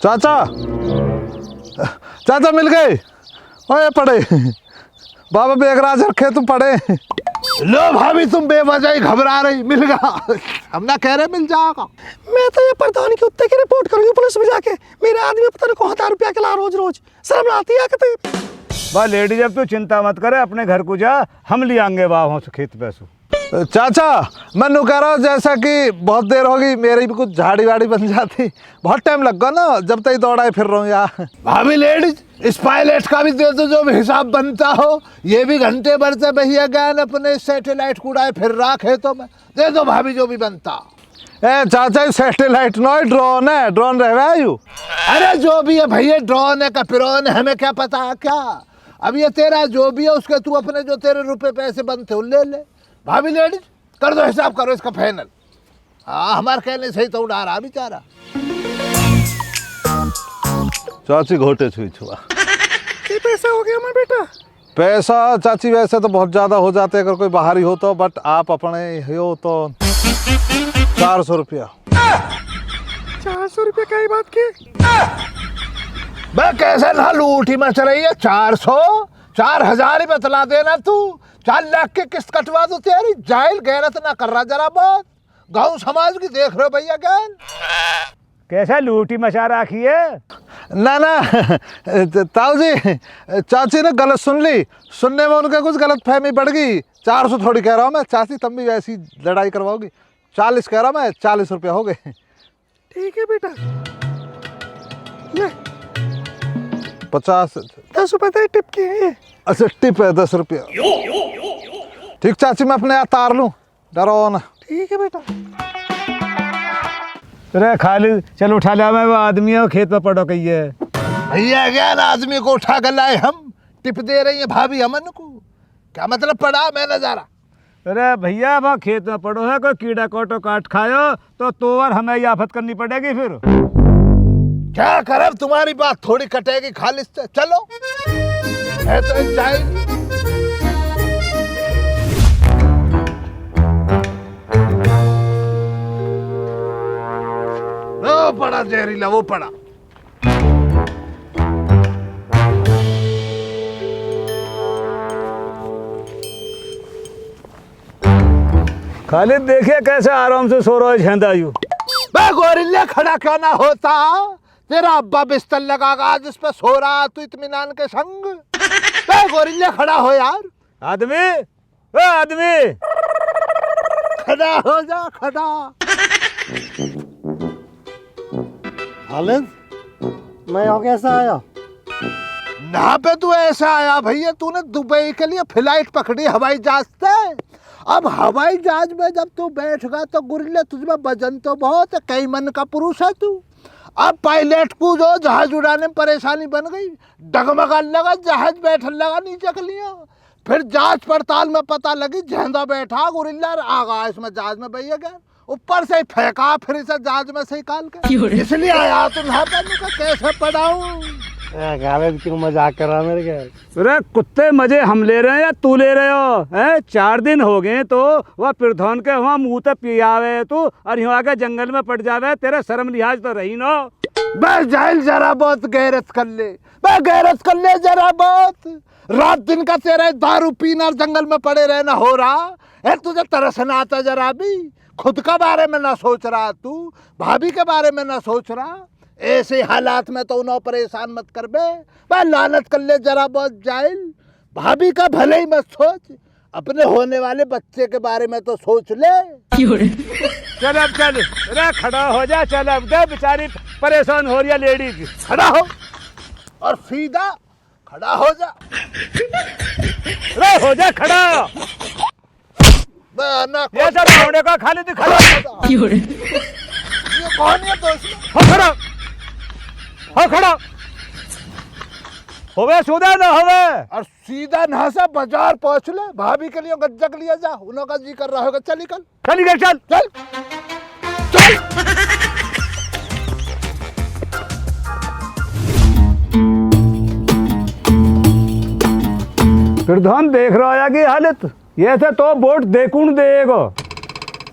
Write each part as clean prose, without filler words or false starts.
चाचा चाचा मिल गए। ओए पड़े बाबा बेगराज रखे तुम पड़े। लो भाभी तुम बेवजह ही घबरा रही, मिल गया। हम ना कह रहे मिल जाएगा। मैं तो ये प्रधान की कुत्ते की रिपोर्ट करूंगी पुलिस में जाके। मेरे आदमी पता नहीं को 1000 रुपया के ला रोज रोज। शर्म आती है कि वाह लेडी, जब तू चिंता मत करे, अपने घर को जा, हम ले आएंगे वहाँ से खेत पैसों। चाचा मैं कह रहा हूँ जैसा कि बहुत देर होगी, मेरी भी कुछ झाड़ी वाड़ी बन जाती, बहुत टाइम लग गया ना जब तक दौड़ाए फिर रहा हूँ यार। भाभी लेडीज इस पायलट का भी दे दो जो भी हिसाब बनता हो। ये भी घंटे भर से भैया ज्ञान अपने सैटेलाइट कूड़ाए फिर रहा खेतों में। दे दो भाभी जो भी बनता। ए चाचा सैटेलाइट नो ड्रोन है, ड्रोन रहे यू। अरे जो भी है भैया, ड्रोन है का फिरौन है, हमें क्या पता है क्या। अब ये तेरा जो भी है उसके तू अपने जो तेरे रुपए पैसे बनते हो ले ले। भाभी लेडीज कर दो हिसाब, करो इसका फाइनल। हाँ हमारे कहने से ही तो उड़ा रहा बेचारा। चाची घोटे छुई छुआ। ये पैसा हो गया मेरा बेटा। पैसा चाची वैसे तो बहुत ज्यादा हो जाते अगर कोई बाहरी हो तो, बट आप अपने हो तो 400 रुपया। 400 रुपया का ही बात की। मैं कैसे ना लूटी मच रही है। 400 4000 ही बतला देना तू। 4 लाख की किस्त कटवा दो तेरी। जाहिल गैरत ना कर रहा जरा बहुत। गांव समाज की देख रहे हो भैया ज्ञान। कैसा लूटी मचा रखी है। ना ताऊ जी चाची ने गलत सुन ली, सुनने में उनके कुछ गलत फहमी बढ़ गई। 400 थोड़ी कह रहा हूँ मैं, चाची तुम भी वैसी लड़ाई करवाओगी। 40 कह रहा हूँ मैं, 40 रुपया हो गए। ठीक है बेटा ले 50 10 रुपए तेरे टिप के हैं। अच्छा टिप है 10 रुपया। ठीक चाची मैं अपने यहाँ तार लूँ, डरो ना। ठीक है बेटा। अरे खाली चल उठा लिया, मैं वो आदमी है खेत में पड़ो कही है। भैया ज्ञान आदमी को उठा कर लाए हम, टिप दे रही है भाभी हमन को। क्या मतलब पड़ा मैं नजारा। अरे भैया वहाँ खेत में पड़ो है, कोई कीड़ा कोटो काट खायो तो और हमें ये आफत करनी पड़ेगी फिर। क्या करब, तुम्हारी बात थोड़ी कटेगी खालिश से। चलो है तो एक जाए। वो पड़ा जहरीला, वो पड़ा। खालिद देखिए कैसे आराम से सो रहा है झेंदा यू। बे गोरिल्ले खड़ा क्यों ना होता। तेरा अब्बा बिस्तर लगागा जिस पे सो रहा तू इत्मीनान के संग। बे गोरिल्ले खड़ा हो यार। आदमी ओ आदमी खड़ा हो जा खड़ा। खालिद मैं यहाँ कैसे आया। ना पे तू ऐसा आया भैया, तूने दुबई के लिए फ्लाइट पकड़ी हवाई जहाज से। अब हवाई जहाज में जब तू बैठ गया तो गुरिल्ले तुझमें वजन तो बहुत है, कई मन का पुरुष है तू। अब पायलट को जो जहाज उड़ाने में परेशानी बन गई, डगमगाने लगा, जहाज बैठने लगा नीचे के लिए। फिर जांच पड़ताल में पता लगी झेंदा बैठा गुरिल्ला आ गया इसमें जहाज में भैया गया, ऊपर से ही फेंका फिर इसे जहाज में से निकाल के। इसलिए आया तुम यहाँ पर कैसे पढ़ाऊं। खालिद क्यों मजाक कर रहा मेरे क्या। अरे कुत्ते मजे हम ले रहे हैं या तू ले रहे हो हैं। 4 दिन हो गए तो वह प्रधान के वहाँ मुँह तक पियावे तू और यहाँ आके जंगल में पड़ जावे। तेरे शर्म लिहाज तो रही ना। बस जाहिल जरा बहुत गैरत कर ले, बस गैरत कर ले जरा बहुत। रात दिन का तेरा दारू पीना और जंगल में पड़े रहना हो रहा है। तुझे तरस ना आता जरा भी। खुद का बारे में ना सोच रहा तू, भाभी के बारे में ना सोच रहा। ऐसे हालात में तो उन्हें परेशान मत कर बे। बस लानत कर ले जरा बहुत जाहिल। भाभी का भले ही मत सोच, अपने होने वाले बच्चे के बारे में तो सोच ले। चल अब चल, अरे खड़ा हो जा, चल अब दे बेचारी परेशान हो रही है लेडीज। खड़ा हो और सीधा खड़ा हो जा। अरे हो जा खड़ा। ये सब घोड़े का खाली खड़ा। ये कौन है दोस्त। हो खड़ा, हो खड़ा होवे सुधा ना होवे। और सीधा नहासा बाजार पहुंच ले, भाभी के लिए गज्जक लिया जा। उन्हों का जी कर रहा होगा, चल निकल चल निकल चल चल चल। प्रधान देख रहा है कि हालत ये थे तो वोट देखूं देगो।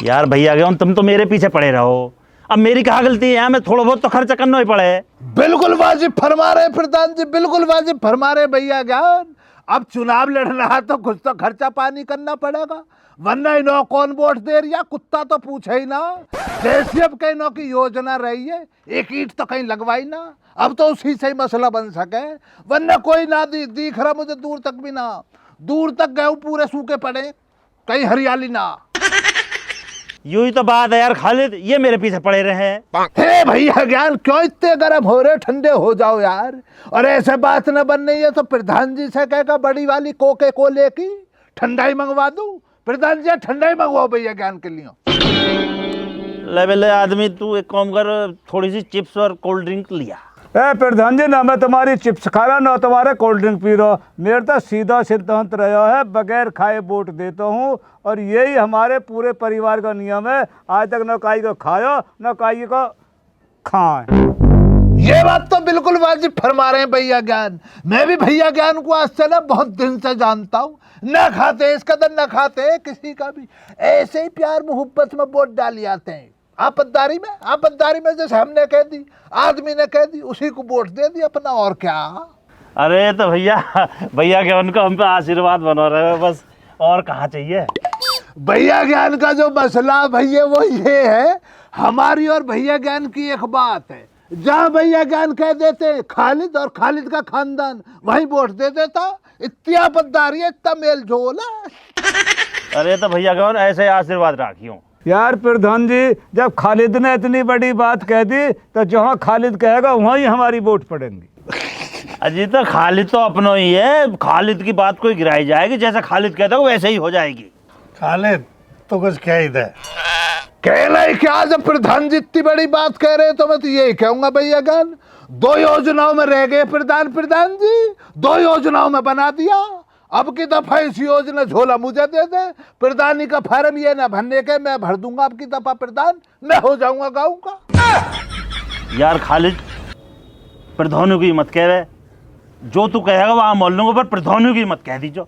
यार भैया गए तुम तो मेरे पीछे पड़े रहो। अब मेरी कहाँ गलती है, मैं थोड़ा बहुत तो खर्चा करना ही पड़े। बिल्कुल वाजिब फरमा रहे प्रधान जी, बिल्कुल वाजिब फरमा रहे भैया ज्ञान। अब चुनाव लड़ना है तो कुछ तो खर्चा पानी करना पड़ेगा, वरना इनो कौन वोट दे रही है, कुत्ता तो पूछे ही ना। जैसे अब कहीं नो की योजना रही है, एक ईंट तो कहीं लगवाई ना, अब तो उसी से ही मसला बन सके, वरना कोई ना दिख रहा मुझे, दूर तक भी ना, दूर तक गए पूरे सूखे पड़े, कहीं हरियाली ना। यूं ही तो बात है यार खालिद, ये मेरे पीछे पड़े रहे हैं। हे भैया ज्ञान, क्यों इतने गर्म हो रहे, ठंडे हो जाओ यार। और ऐसे बात न बन रही है तो प्रधान जी से कहेगा बड़ी वाली कोके को लेके ठंडाई मंगवा दूं। प्रधान जी ठंडाई मंगवाओ भैया ज्ञान के लिए। ले आदमी, तू एक काम कर, थोड़ी सी चिप्स और कोल्ड ड्रिंक लिया। ए प्रधान जी, ना मैं तुम्हारी चिप्स खा रहा ना तुम्हारे कोल्ड ड्रिंक पी रहा, मेरा तो सीधा सिद्धांत रहा है बगैर खाए वोट देता हूँ, और यही हमारे पूरे परिवार का नियम है। आज तक न काई को खायो न काई को खाए। ये बात तो बिल्कुल वाजिब फरमा रहे हैं भैया ज्ञान। मैं भी भैया ज्ञान को आज से ना बहुत दिन से जानता हूँ, न खाते इस कदर न खाते किसी का भी, ऐसे ही प्यार मोहब्बत में वोट डाल आते हैं। आपतदारी में जैसे हमने कह दी, आदमी ने कह दी, उसी को वोट दे दी अपना, और क्या। अरे तो भैया के उनको हम पे आशीर्वाद बना रहे हो बस, और कहाँ चाहिए। भैया ज्ञान का जो मसला भैया वो ये है, हमारी और भैया ज्ञान की एक बात है, जहाँ भैया ज्ञान कह देते हैं खालिद और खालिद का खानदान वहीं वोट दे देता। इतनी आपतदारी है, इतना मेल झोल है। अरे तो भैया कौन ऐसे आशीर्वाद राखियो यार प्रधान जी, जब खालिद ने इतनी बड़ी बात कह दी तो जहाँ खालिद कहेगा वहीं हमारी वोट पड़ेंगी। अजी तो खालिद तो अपनों ही है, खालिद की बात कोई गिराई जाएगी, जैसा खालिद कहता है वैसे ही हो जाएगी। खालिद तो कुछ कह ही दे। कहना ही क्या, जब प्रधान जी इतनी बड़ी बात कह रहे हैं तो मैं तो यही कहूंगा भैया ज्ञान, 2 योजनाओं में रह गए प्रधान जी, 2 योजनाओं में बना दिया। अब की दफा इस योजना झोला मुझे दे दे, प्रधानी का फार्म ये ना भरने के, मैं भर दूंगा अब की दफा प्रधान, मैं हो जाऊंगा गाँव का। यार खालिद, प्रधानों की मत कह रहे, जो तू कहेगा वहां मान लूंगा, पर प्रधानों की मत कह दीजो।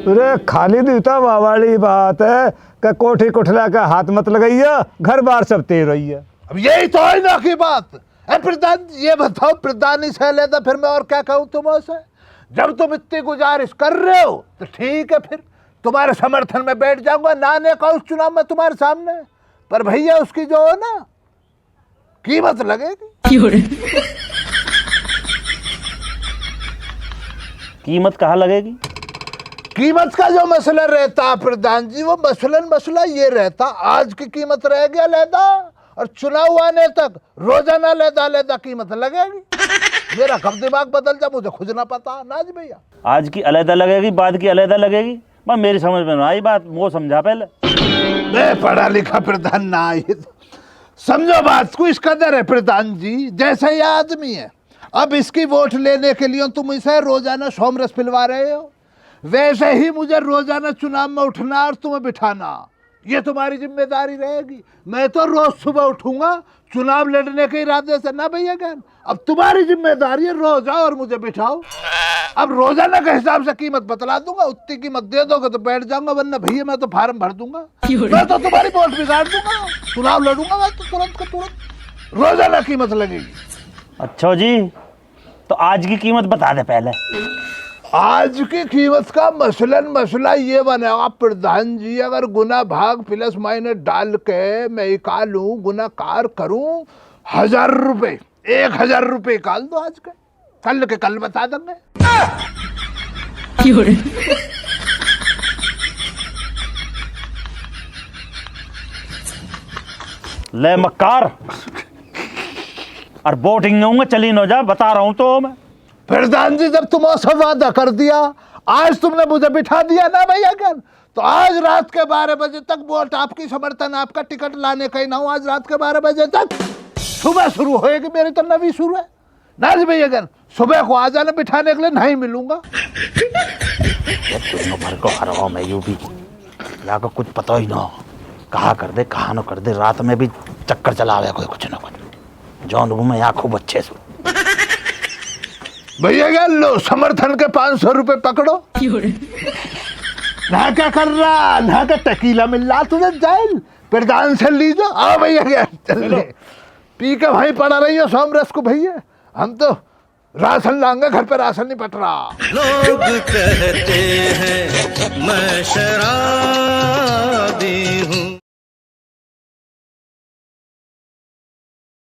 अरे खालिद, इतना वाली बात है कि कोठी कुठला का हाथ मत लगाइए, घर बार सब तेज रही है। अब यही तो है ना की बात। प्रधान ये बताओ, प्रधानी से लेता फिर मैं और क्या कहूँ तुमसे। जब तुम इतनी गुजारिश कर रहे हो तो ठीक है, फिर तुम्हारे समर्थन में बैठ जाऊंगा, नाने का उस चुनाव में तुम्हारे सामने, पर भैया उसकी जो है ना कीमत लगेगी। कीमत कहाँ लगेगी? कीमत का जो मसला रहता प्रधान जी, वो मसला ये रहता, आज की कीमत रहेगी अलहदा, और चुनाव आने तक रोजाना अलहदा कीमत लगेगी। मेरा कब दिमाग बदल जा मुझे खुद ना पता ना जी भैया। आज की अलहदा लगेगी, बाद की अलहदा लगेगी, मैं मेरी समझ में ना आई बात, वो समझा पहले। मैं पढ़ा लिखा प्रधान ना आई तो समझो बात को, इस कदर है प्रधान जी, जैसे ये आदमी है, अब इसकी वोट लेने के लिए तुम इसे रोजाना सोमरस पिलवा रहे हो, वैसे ही मुझे रोजाना चुनाव में उठना और तुम्हें बिठाना, ये तुम्हारी जिम्मेदारी रहेगी। मैं तो रोज सुबह उठूंगा चुनाव लड़ने के इरादे से ना भैया ज्ञान, अब तुम्हारी जिम्मेदारी है, रोज आओ और मुझे बिठाओ। अब रोजाना के हिसाब से कीमत बतला दूंगा, उतनी कीमत दे दोगे तो बैठ जाऊंगा, वरना भैया मैं तो फार्म भर दूंगा, मैं तो तुम्हारी वोट बिगाड़ दूंगा, चुनाव लड़ूंगा मैं तो तुरंत का तुरंत, रोजाना कीमत लगेगी। अच्छा जी, तो आज की कीमत बता दे पहले। आज की कीमत का मसला ये बनेगा प्रधान जी, अगर गुना भाग प्लस माइनस डाल के मैं निकालूं, गुनाकार करूं 1000 रुपए, 1000 रुपए निकाल दो आज के, कल के कल बता देंगे। ले मक्कार, और वोटिंग नहीं होंगे, चली न जा, बता रहा हूं तो मैं। प्रधान जी जब तुम ऐसा वादा कर दिया, आज तुमने मुझे बिठा दिया ना भैया ज्ञान, तो आज रात के 12 बजे तक वोट आपकी, समर्थन आपका, टिकट लाने का ही ना हूं, आज रात के 12 बजे तक, सुबह शुरू होएगी मेरी तो नवी शुरू है ना जी भैया ज्ञान, सुबह को आ जाना बिठाने के लिए, नहीं मिलूंगा। भर को हरवा मैं यूं भी को कुछ पता ही ना, कहा कर दे कहा न कर दे, रात में भी चक्कर चलावे कोई कुछ ना कुछ, जौन में यहाँ खूब अच्छे से। भैया ज्ञान लो समर्थन के 500 रुपए पकड़ो, ना क्या कर रहा, ना क्या टकीला मिल रहा तुझे जेल प्रधान से लीजो। आओ भैया क्या चल ले पी के भाई पड़ा रही हो सोमरस को भैया, हम तो राशन लाएंगे, घर पे राशन नहीं पट रहा। लोग कहते हैं मैं शराब